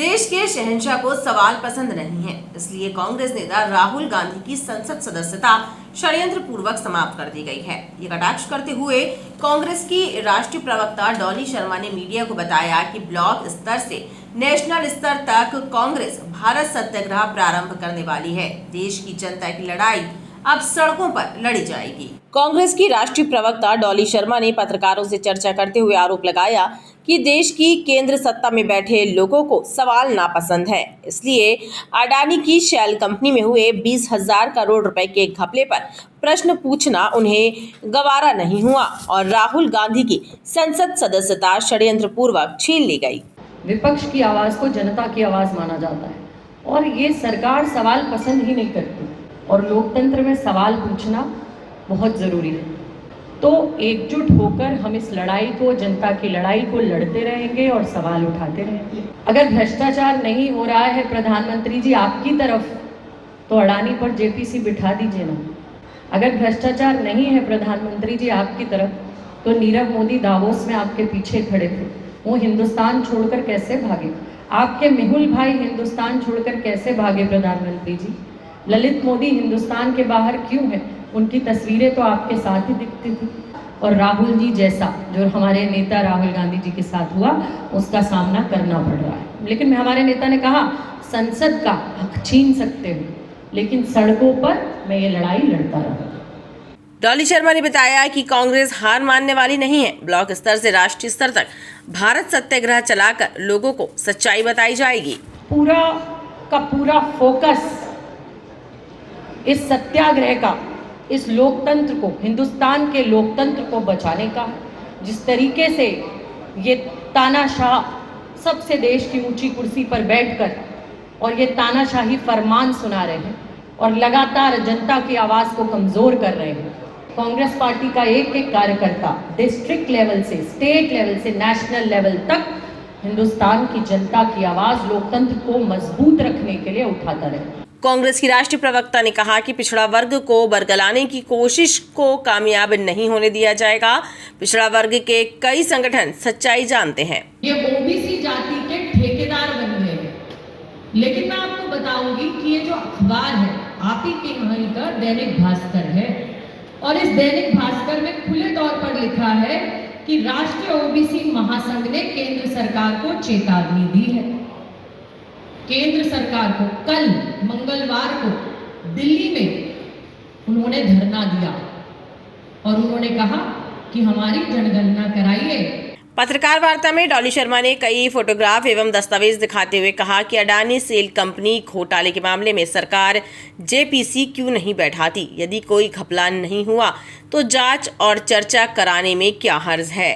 देश के शहंशाह को सवाल पसंद नहीं है, इसलिए कांग्रेस नेता राहुल गांधी की संसद सदस्यता षड्यंत्र पूर्वक समाप्त कर दी गई है। ये कटाक्ष करते हुए कांग्रेस की राष्ट्रीय प्रवक्ता डॉली शर्मा ने मीडिया को बताया कि ब्लॉक स्तर से नेशनल स्तर तक कांग्रेस भारत सत्याग्रह प्रारंभ करने वाली है। देश की जनता की लड़ाई अब सड़कों पर लड़ी जाएगी। कांग्रेस की राष्ट्रीय प्रवक्ता डॉली शर्मा ने पत्रकारों से चर्चा करते हुए आरोप लगाया कि देश की केंद्र सत्ता में बैठे लोगों को सवाल नापसंद है, इसलिए अडानी की शेल कंपनी में हुए 20,000 करोड़ रुपए के घपले पर प्रश्न पूछना उन्हें गवारा नहीं हुआ और राहुल गांधी की संसद सदस्यता षड्यंत्र पूर्वक छीन ली गई। विपक्ष की आवाज को जनता की आवाज माना जाता है और ये सरकार सवाल पसंद ही नहीं करती और लोकतंत्र में सवाल पूछना बहुत जरूरी है। तो एकजुट होकर हम इस लड़ाई को, जनता की लड़ाई को लड़ते रहेंगे और सवाल उठाते रहेंगे। अगर भ्रष्टाचार नहीं हो रहा है प्रधानमंत्री जी आपकी तरफ, तो अडानी पर जेपीसी बिठा दीजिए ना। अगर भ्रष्टाचार नहीं है प्रधानमंत्री जी आपकी तरफ, तो नीरव मोदी दावोस में आपके पीछे खड़े थे, वो हिंदुस्तान छोड़कर कैसे भागे? आपके मेहुल भाई हिंदुस्तान छोड़कर कैसे भागे प्रधानमंत्री जी? ललित मोदी हिंदुस्तान के बाहर क्यों हैं? उनकी तस्वीरें तो आपके साथ ही दिखती थी। और राहुल जी जैसा जो हमारे नेता राहुल गांधी जी के साथ हुआ, उसका सामना करना पड़ रहा है। लेकिन हमारे नेता ने कहा संसद का हक छीन सकते हो, लेकिन सड़कों पर मैं ये लड़ाई लड़ता रहूंगा। डॉली शर्मा ने बताया कि कांग्रेस हार मानने वाली नहीं है। ब्लॉक स्तर से राष्ट्रीय स्तर तक भारत सत्याग्रह चलाकर लोगों को सच्चाई बताई जाएगी। पूरा का पूरा फोकस इस सत्याग्रह का, इस लोकतंत्र को, हिंदुस्तान के लोकतंत्र को बचाने का। जिस तरीके से ये तानाशाह सबसे देश की ऊंची कुर्सी पर बैठकर और ये तानाशाही फरमान सुना रहे हैं और लगातार जनता की आवाज को कमजोर कर रहे हैं। कांग्रेस पार्टी का एक एक कार्यकर्ता डिस्ट्रिक्ट लेवल से, स्टेट लेवल से, नेशनल लेवल तक हिंदुस्तान की जनता की आवाज, लोकतंत्र को मजबूत रखने के लिए उठाता रहे। कांग्रेस की राष्ट्रीय प्रवक्ता ने कहा कि पिछड़ा वर्ग को बरगलाने की कोशिश को कामयाब नहीं होने दिया जाएगा। पिछड़ा वर्ग के कई संगठन सच्चाई जानते हैं। ये ओबीसी जाति के ठेकेदार बन गए हैं। लेकिन मैं आपको बताऊंगी कि ये जो अखबार है, आप ही के यहाँ का दैनिक भास्कर है, और इस दैनिक भास्कर में खुले तौर पर लिखा है कि राष्ट्रीय ओबीसी महासंघ ने केंद्र सरकार को चेतावनी दी है। केंद्र सरकार को कल मंगलवार को दिल्ली में उन्होंने धरना दिया और उन्होंने कहा कि हमारी जनगणना कराइए। पत्रकार वार्ता में डॉली शर्मा ने कई फोटोग्राफ एवं दस्तावेज दिखाते हुए कहा कि अडानी सेल कंपनी घोटाले के मामले में सरकार जेपीसी क्यों नहीं बैठाती? यदि कोई घपला नहीं हुआ तो जांच और चर्चा कराने में क्या हर्ज है?